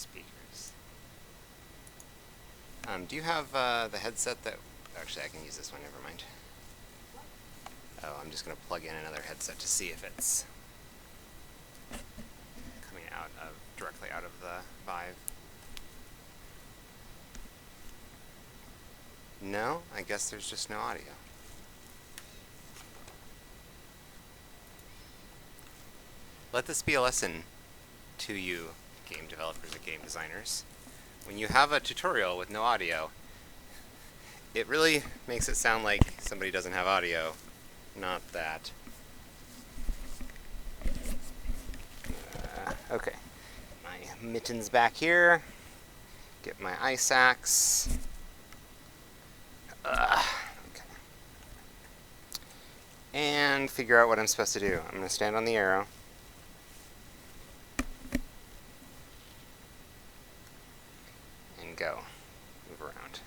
speakers. Do you have the headset that... Actually, I can use this one, never mind. Oh, I'm just going to plug in another headset to see if it's coming out of directly out of the Vive. No, I guess there's just no audio. Let this be a lesson to you, game developers and game designers. When you have a tutorial with no audio, it really makes it sound like somebody doesn't have audio. Not that. Okay. My mittens back here. Get my ice axe. Okay. And figure out what I'm supposed to do. I'm going to stand on the arrow. And go. Move around.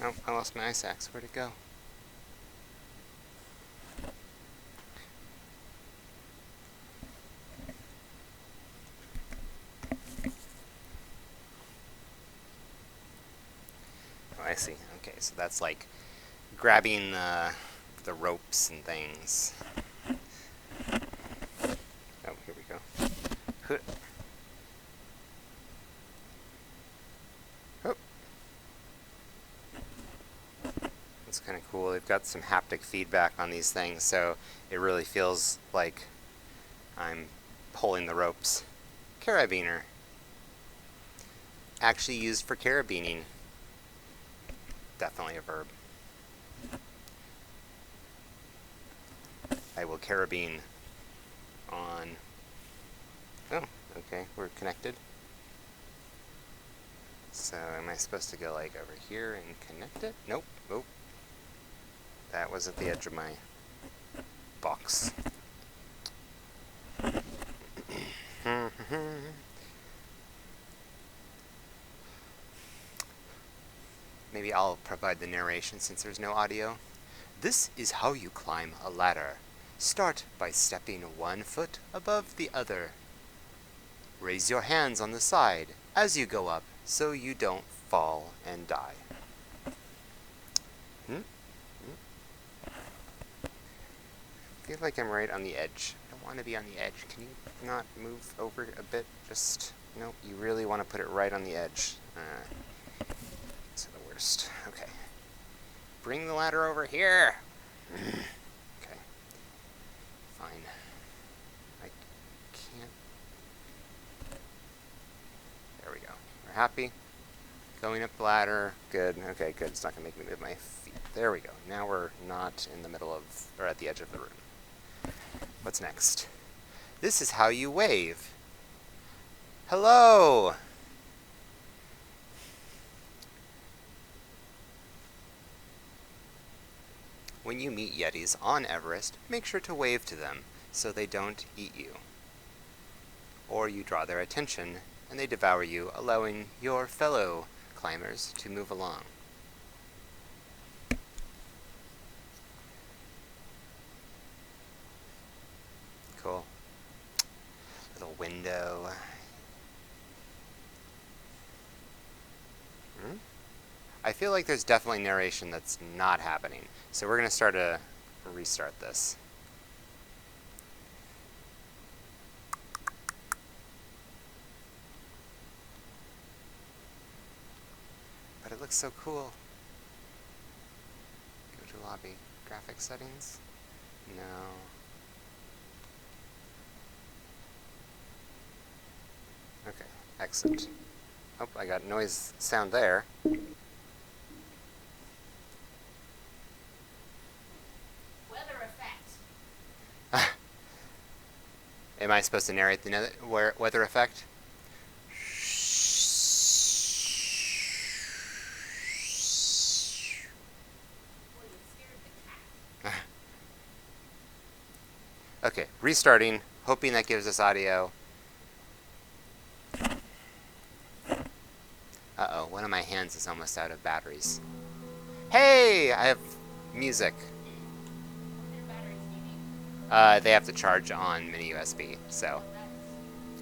Oh, I lost my ice axe. Where'd it go? Oh, I see. Okay, so that's like grabbing the ropes and things. Oh, here we go. Oh. That's kind of cool. They've got some haptic feedback on these things, so it really feels like I'm pulling the ropes. Carabiner. Actually used for carabining. Definitely a verb. I will carabine on... Oh, okay, we're connected. So am I supposed to go like over here and connect it? Nope. Oh. That was at the edge of my box. Maybe I'll provide the narration since there's no audio. This is how you climb a ladder. Start by stepping 1 foot above the other. Raise your hands on the side as you go up so you don't fall and die. I feel like I'm right on the edge. I don't want to be on the edge. Can you not move over a bit? Just, no, you really want to put it right on the edge. It's the worst. Okay. Bring the ladder over here. Okay. Fine. I can't. There we go. We're happy. Going up the ladder. Good. Okay, good. It's not going to make me move my feet. There we go. Now we're not in the middle of, or at the edge of the room. What's next? This is how you wave. Hello! When you meet Yetis on Everest, make sure to wave to them so they don't eat you. Or you draw their attention and they devour you, allowing your fellow climbers to move along. Cool. Little window. I feel like there's definitely narration that's not happening. So we're going to start to restart this. But it looks so cool. Go to lobby. Graphics settings? No. Okay, exit. Oh, I got noise sound there. Am I supposed to narrate the weather effect? Okay, restarting, hoping that gives us audio. Uh-oh, one of my hands is almost out of batteries. Hey, I have music. They have to charge on mini USB, so,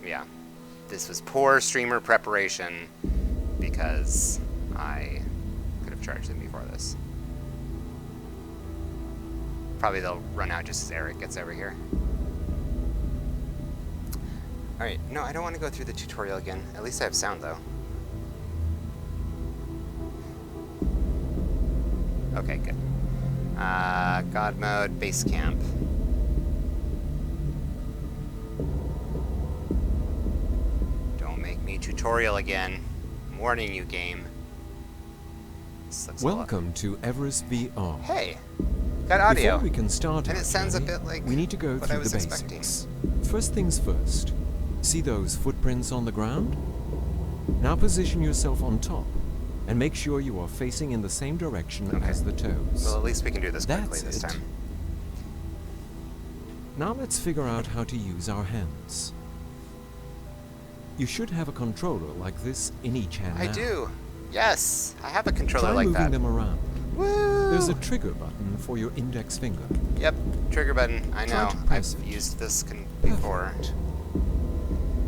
yeah. This was poor streamer preparation because I could have charged them before this. Probably they'll run out just as Eric gets over here. Alright, no, I don't want to go through the tutorial again. At least I have sound, though. Okay, good. God mode, base camp. Don't make me tutorial again. I'm warning you, game. Welcome to Everest VR. Hey, got audio. Before we can start, and it sounds a bit like we need to go what through I was the expecting. basics. First things first. See those footprints on the ground? Now position yourself on top and make sure you are facing in the same direction as the toes. Well, at least we can do this quickly That's this it. time. Now let's figure out how to use our hands. You should have a controller like this in each hand I now. do. Yes, I have a controller Try like moving that. them around. Woo! There's a trigger button for your index finger. Yep, trigger button. I Try know. to I've press it. used this before. Perfect.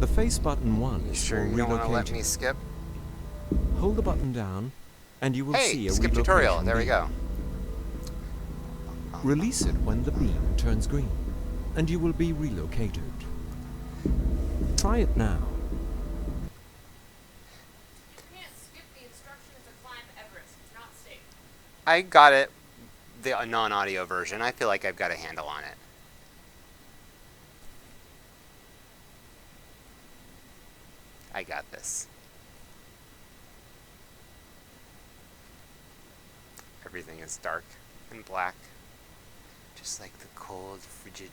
The face button 1 You is sure for you don't want to let relocating. me skip? Hold the button down, and you will see Hey, a skip tutorial. relocation There we beam. go. Release it when the beam turns green, and you will be relocated. Try it now. You can't skip the instructions to climb Everest. It's not safe. I got it, the non-audio version. I feel like I've got a handle on it. I got this. Everything is dark and black, just like the cold, frigid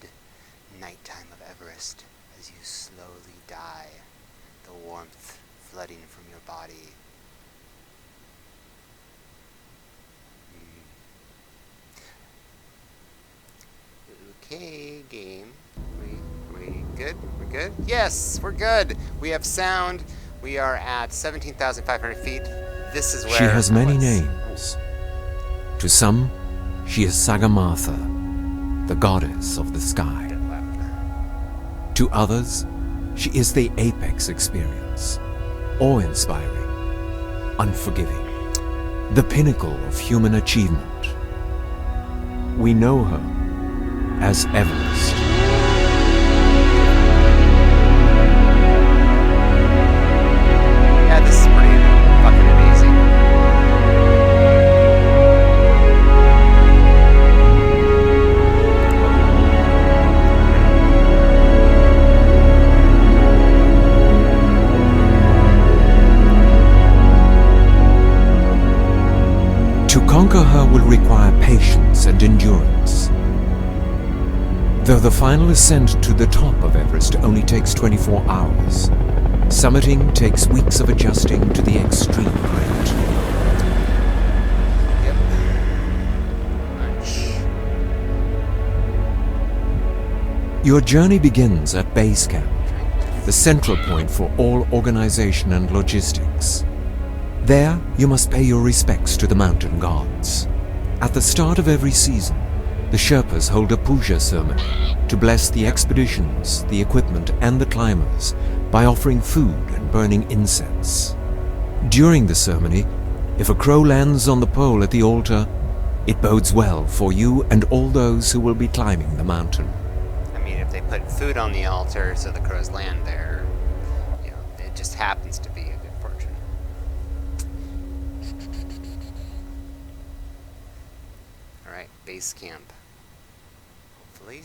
nighttime of Everest as you slowly die, the warmth flooding from your body. Okay, game. We good? We're good? Yes, we're good. We have sound. We are at 17,500 feet. This is where She has many I was. names. To some, she is Sagamartha, the goddess of the sky. Bit loud. To others, she is the apex experience, awe-inspiring, unforgiving, the pinnacle of human achievement. We know her as Everest. Yeah, this is pretty fucking amazing. To conquer her will require patience and endurance. Though the final ascent to the top of Everest only takes 24 hours, summiting takes weeks of adjusting to the extreme height. Yep. Lunch. Your journey begins at base camp, the central point for all organization and logistics. There, you must pay your respects to the mountain gods. At the start of every season, the Sherpas hold a puja ceremony to bless the expeditions, the equipment, and the climbers by offering food and burning incense. During the ceremony, if a crow lands on the pole at the altar, it bodes well for you and all those who will be climbing the mountain. I mean, if they put food on the altar so the crows land there, you know, it just happens to be a good fortune. Alright, base camp. Hopefully.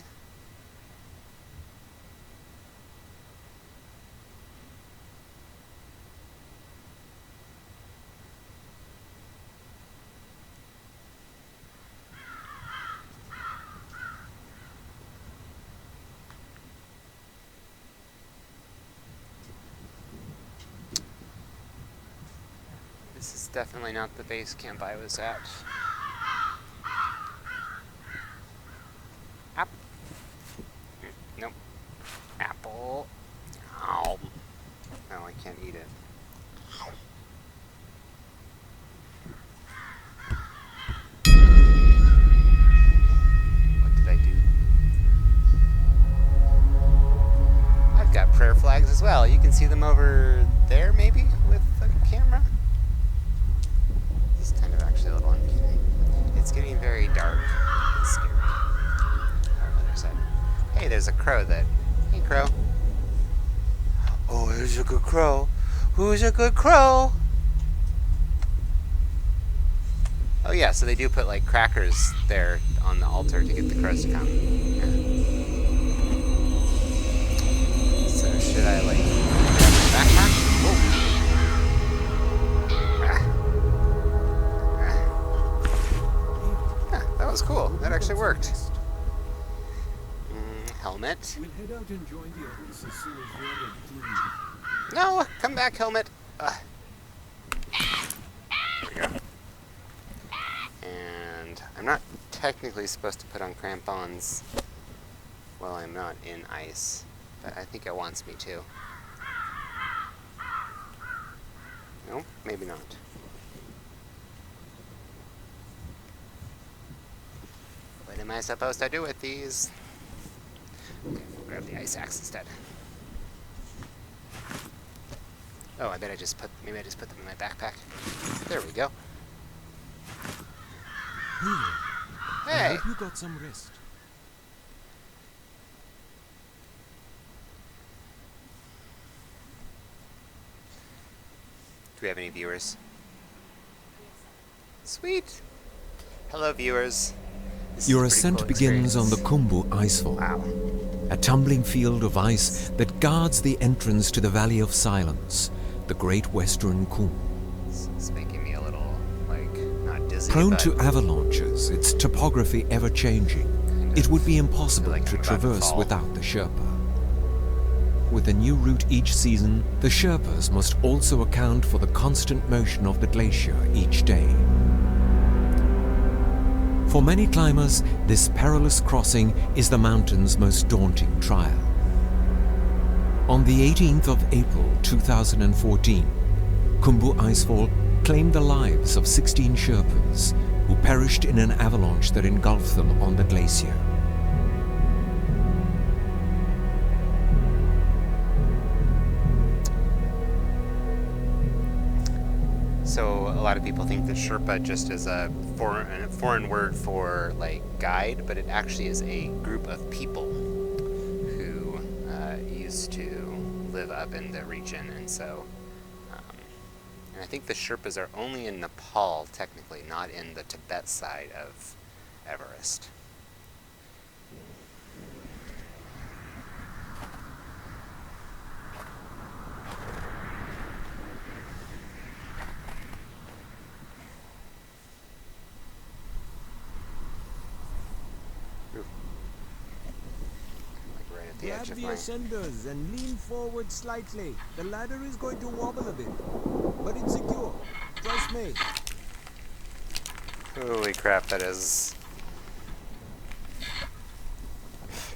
This is definitely not the base camp I was at. Nope. Apple. Ow. No, I can't eat it. What did I do? I've got prayer flags flags as well. You can see them over there, maybe, with the camera. This is kind of actually a little uncanny. It's getting very dark. It's scary. Oh, other side. Hey, there's a crow that... Hey, crow. Oh, here's a good crow. Who's a good crow? Oh yeah, so they do put like crackers there on the altar to get the crows to come. Yeah. So should I like grab my backpack? Whoa. Yeah, that was cool. That actually worked. Helmet. We'll head out and join the others as soon as you're ready to leave. No, come back, helmet. There we go. And I'm not technically supposed to put on crampons while I'm not in ice, but I think it wants me to. No, maybe not. What am I supposed to do with these? Okay, we'll grab the ice axe instead. Oh, I bet maybe I just put them in my backpack. There we go. I Hey! hope you got some rest. Do we have any viewers? Sweet! Hello, viewers. This Your is a pretty ascent cool begins on the experience. Khumbu Icefall, Wow. a tumbling field of ice that guards the entrance to the Valley of Silence, the Great Western Khum. It's making me a little, like, not dizzy, Prone but to avalanches, its topography ever-changing, it would be impossible like to I'm about to traverse fall. without the Sherpa. With a new route each season, the Sherpas must also account for the constant motion of the glacier each day. For many climbers, this perilous crossing is the mountain's most daunting trial. On the 18th of April 2014, Khumbu Icefall claimed the lives of 16 Sherpas who perished in an avalanche that engulfed them on the glacier. So a lot of people think that Sherpa just is a foreign word for like guide, but it actually is a group of people who used to live up in the region, and so and I think the Sherpas are only in Nepal technically, not in the Tibet side of Everest. Like right at the Grab edge of the my... ascenders and lean forward slightly. The ladder is going to wobble a bit, but it's secure. Trust me. Holy crap, that is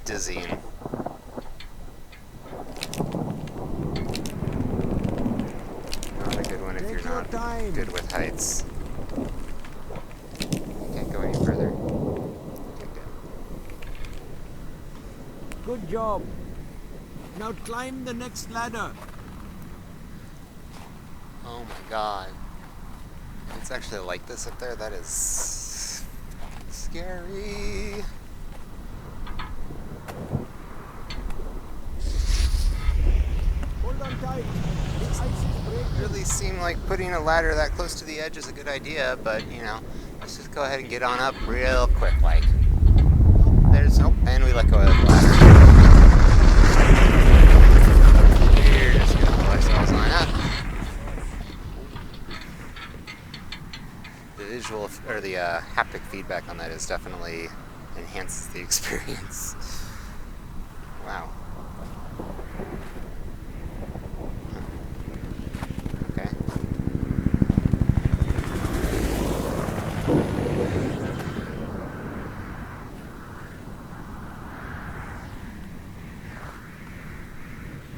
dizzying. Not a good one if Take you're your not time. good with heights. You can't go any further. Okay, good. Good job. Now climb the next ladder. Oh my god. It's actually like this up there? That is scary. Hold on tight. The ice is breaking. Really seem like putting a ladder that close to the edge is a good idea, but you know, let's just go ahead and get on up real quick, like. There's and we let go of the ladder. We're just gonna pull ourselves on up. The visual or the haptic feedback on that is definitely enhances the experience. Wow. Okay.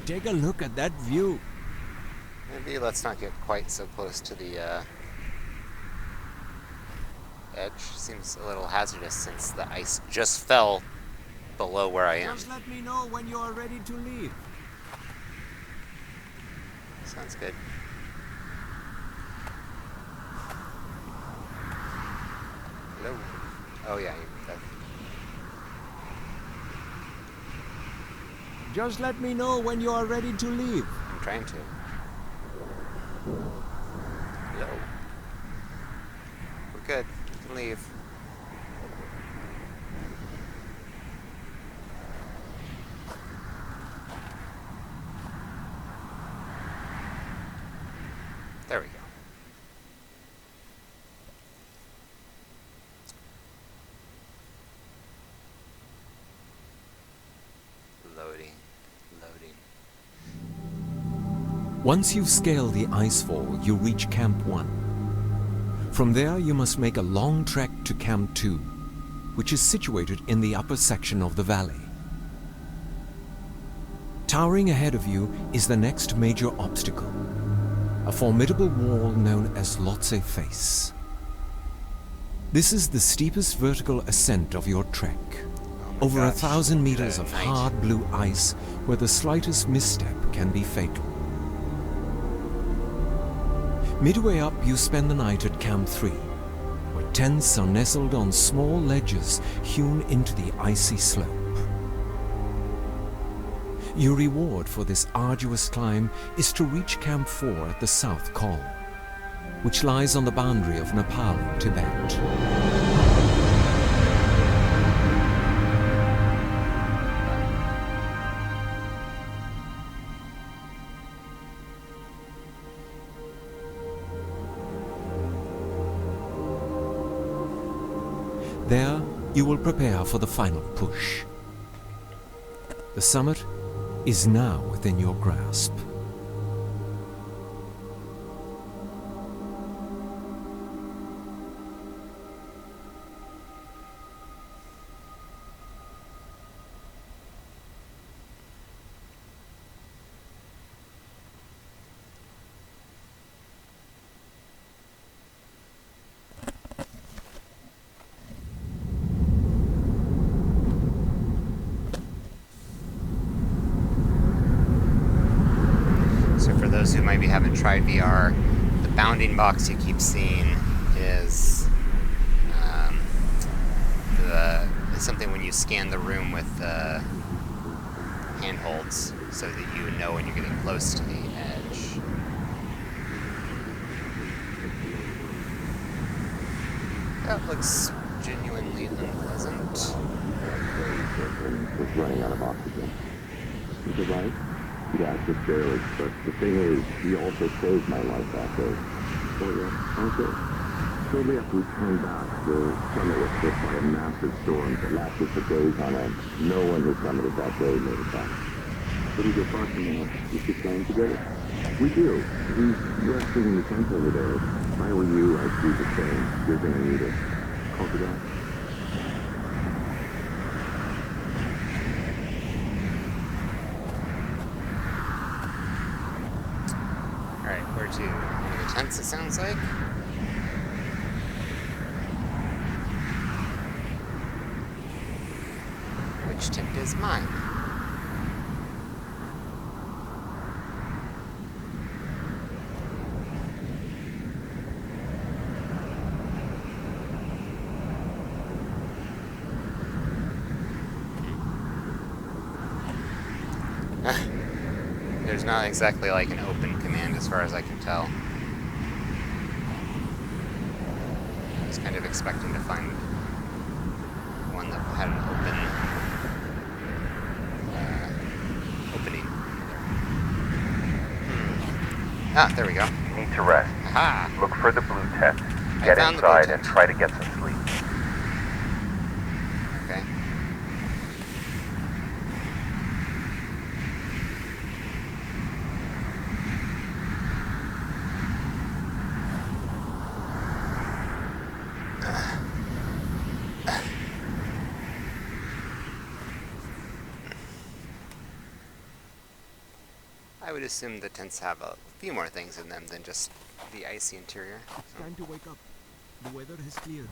Take a look at that view. Maybe let's not get quite so close to the edge. Seems a little hazardous since the ice just fell below where I am. Just let me know when you are ready to leave. Sounds good. Hello. Oh yeah, Just let me know when you are ready to leave. I'm trying to. Hello. We're good. We can leave. There we go. Loading. Once you've scaled the icefall, you reach Camp 1. From there, you must make a long trek to Camp 2, which is situated in the upper section of the valley. Towering ahead of you is the next major obstacle, a formidable wall known as Lhotse Face. This is the steepest vertical ascent of your trek. Over 1,000 meters of hard blue ice where the slightest misstep can be fatal. Midway up, you spend the night at Camp 3, where tents are nestled on small ledges hewn into the icy slope. Your reward for this arduous climb is to reach Camp 4 at the South Col, which lies on the boundary of Nepal and Tibet. There, you will prepare for the final push. The summit is now within your grasp. Those who maybe haven't tried VR, the bounding box you keep seeing is something when you scan the room with handholds, so that you know when you're getting close to the edge. That looks genuinely unpleasant. Was running out of oxygen. Is it right? Yeah, just barely. But the thing is, he also saved my life that day. Oh yeah? Okay. Shortly after we turned back, the summit was hit by a massive storm that lasted for days on end. No one who summited that day made it back. What do you get back from now? You keep playing together? We do. He's resting in the tent over there. If I were you, I'd do the same. You're gonna need it. Call it out. Alright, where to? One of the tents, it sounds like. Which tent is mine? There's not exactly like an open command as far as I can tell. I was kind of expecting to find one that had an opening. Ah, there we go. You need to rest. Aha! Look for the blue tent. I Get found the blue inside tent. and try to get some sleep. Okay. I would assume the tents have a few more things in them than just the icy interior. It's time to wake up. The weather has cleared.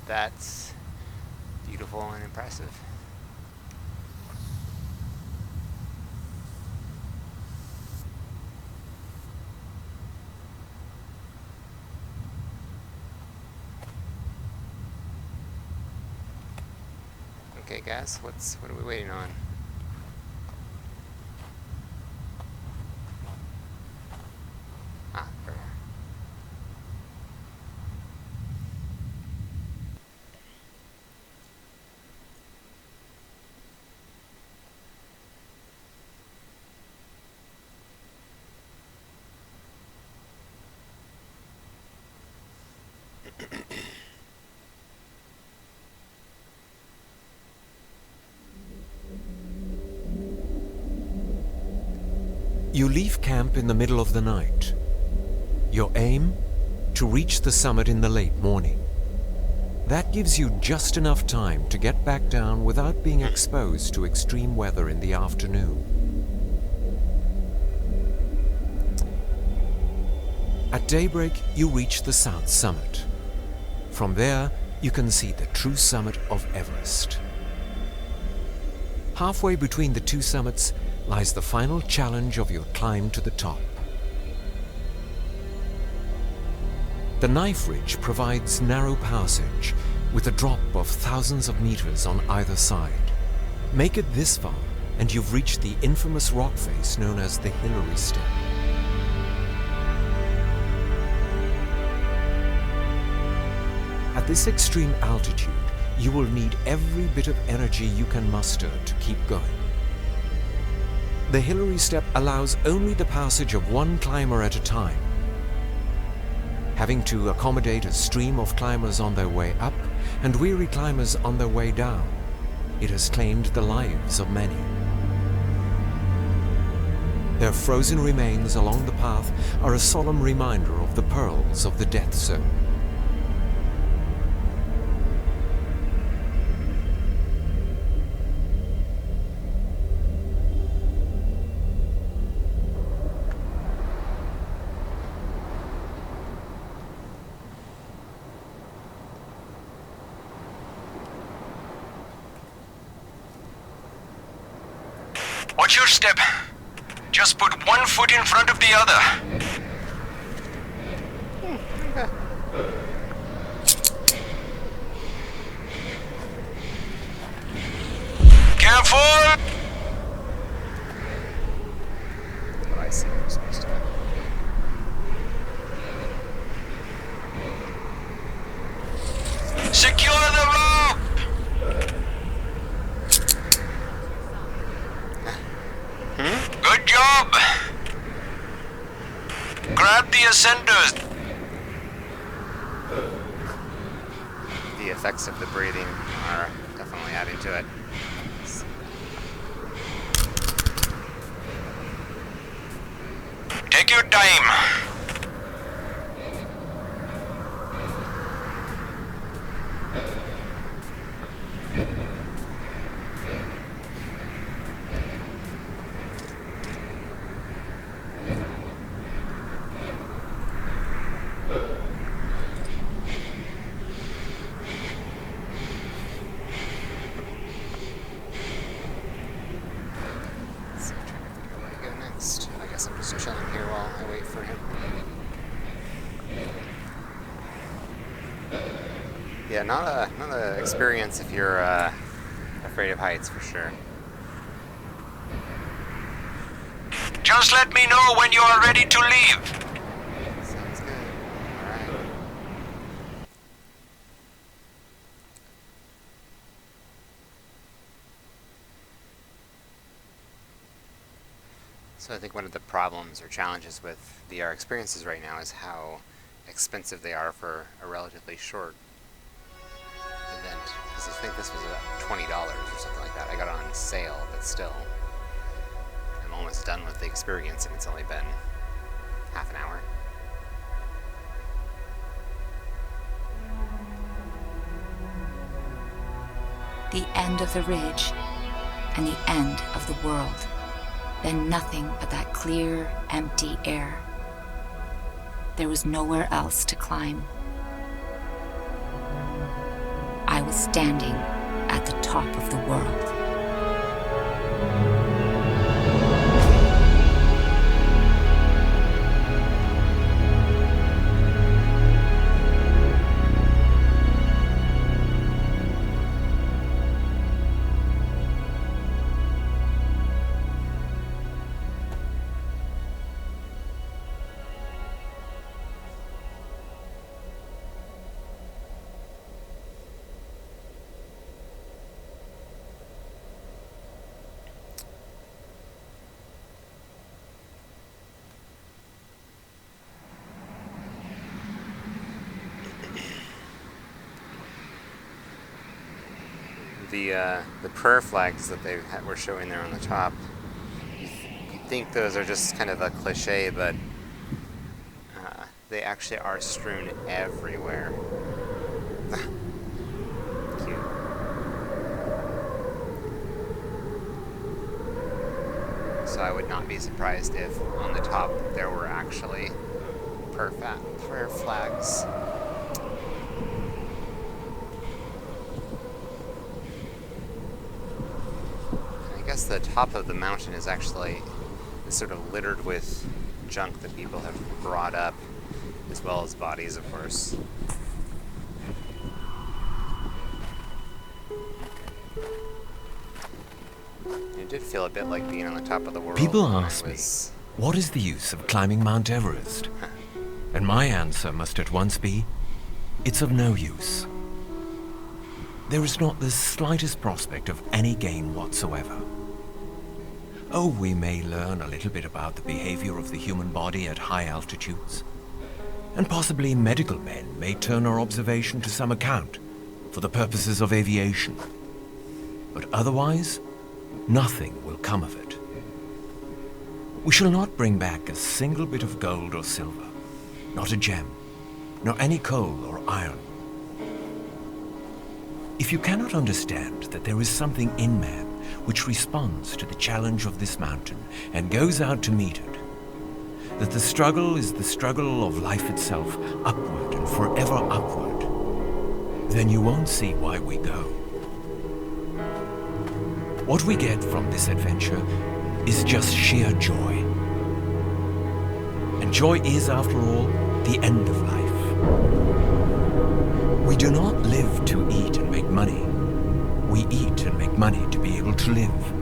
that's beautiful and impressive. Okay, guys, what are we waiting on? Ah, there we are. You leave camp in the middle of the night. Your aim? To reach the summit in the late morning. That gives you just enough time to get back down without being exposed to extreme weather in the afternoon. At daybreak, you reach the south summit. From there, you can see the true summit of Everest. Halfway between the two summits lies the final challenge of your climb to the top. The knife ridge provides narrow passage with a drop of thousands of meters on either side. Make it this far and you've reached the infamous rock face known as the Hillary Step. At this extreme altitude, you will need every bit of energy you can muster to keep going. The Hillary Step allows only the passage of one climber at a time. Having to accommodate a stream of climbers on their way up and weary climbers on their way down, it has claimed the lives of many. Their frozen remains along the path are a solemn reminder of the perils of the death zone. Watch your step. Just put one foot in front of the other. Careful! Oh, I see what you're supposed to do. Secure the rope! Good job! Grab the ascenders. The effects of the breathing are definitely adding to it. Take your time. So I'm trying to figure out where to go next. I guess I'm just chilling here while I wait for him. Yeah, not a experience if you're afraid of heights for sure. Just let me know when you are ready to leave. Sounds good. Alright. So I think one of the problems or challenges with VR experiences right now is how expensive they are for a relatively short event. Because I think this was about $20 or something like that. I got it on sale, but still. I'm almost done with the experience and it's only been half an hour. The end of the ridge and the end of the world. Then nothing but that clear, empty air. There was nowhere else to climb. standing at the top of the world. The prayer flags that they were showing there on the top, you'd think those are just kind of a cliche, but they actually are strewn everywhere. Cute. So I would not be surprised if on the top there were actually prayer flags. I guess the top of the mountain is actually sort of littered with junk that people have brought up, as well as bodies, of course. It did feel a bit like being on the top of the world. People ask me, what is the use of climbing Mount Everest? And my answer must at once be, it's of no use. There is not the slightest prospect of any gain whatsoever. Oh, we may learn a little bit about the behavior of the human body at high altitudes. And possibly medical men may turn our observation to some account for the purposes of aviation. But otherwise, nothing will come of it. We shall not bring back a single bit of gold or silver, not a gem, nor any coal or iron. If you cannot understand that there is something in man which responds to the challenge of this mountain and goes out to meet it, that the struggle is the struggle of life itself, upward and forever upward, then you won't see why we go. What we get from this adventure is just sheer joy. And joy is, after all, the end of life. We do not live to eat and make money. We eat and make money to be able to live.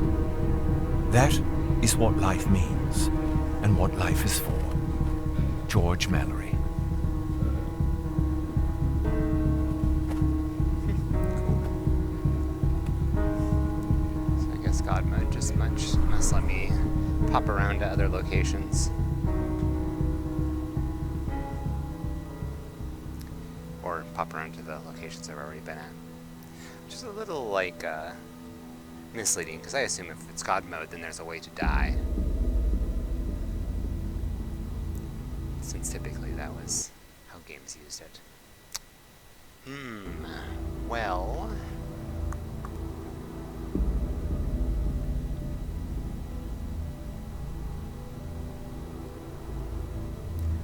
That is what life means, and what life is for. George Mallory. So I guess God mode just must let me pop around to other locations. Or pop around to the locations I've already been at. Which is a little, like, misleading, because I assume if it's God mode, then there's a way to die. Since typically that was how games used it. Well...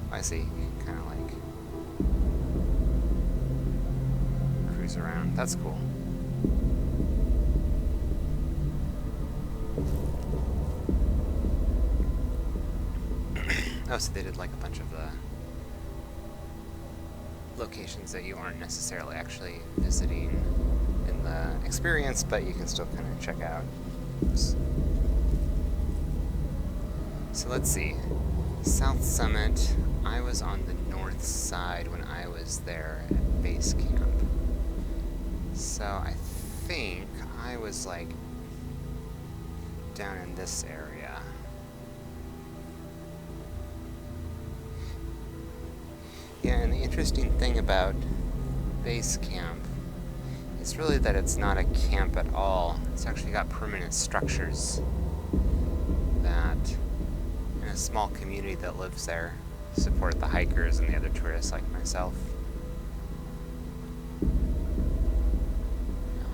I see, kind of like cruise around. That's cool. Oh, so they did like a bunch of the locations that you aren't necessarily actually visiting in the experience, but you can still kind of check out. Oops. So let's see. South Summit. I was on the north side when I was there at base camp. So I think I was like down in this area. Yeah, and the interesting thing about base camp is really that it's not a camp at all. It's actually got permanent structures that, in a small community that lives there, support the hikers and the other tourists like myself. Now,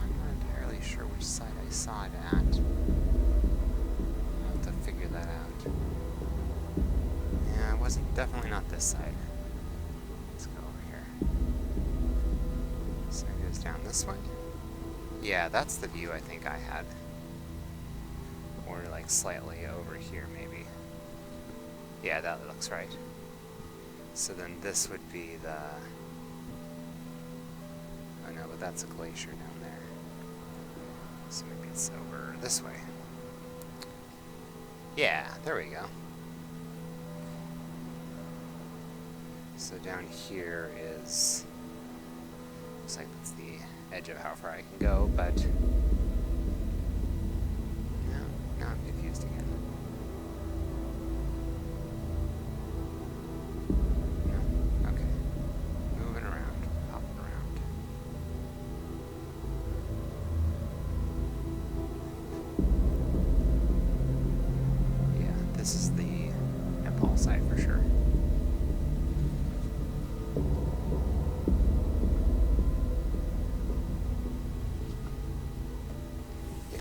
I'm not entirely sure which side I saw it at. I'll have to figure that out. Yeah, it wasn't, definitely not this side. Let's go over here. So it goes down this way. Yeah, that's the view I think I had. Or like slightly over here maybe. Yeah, that looks right. So then this would be the... Oh no, but that's a glacier down there. So maybe it's over this way. Yeah, there we go. So down here is... Looks like that's the edge of how far I can go, but... No, now I'm confused again. No, okay. Moving around, hopping around. Yeah, this is the Nepal side for sure.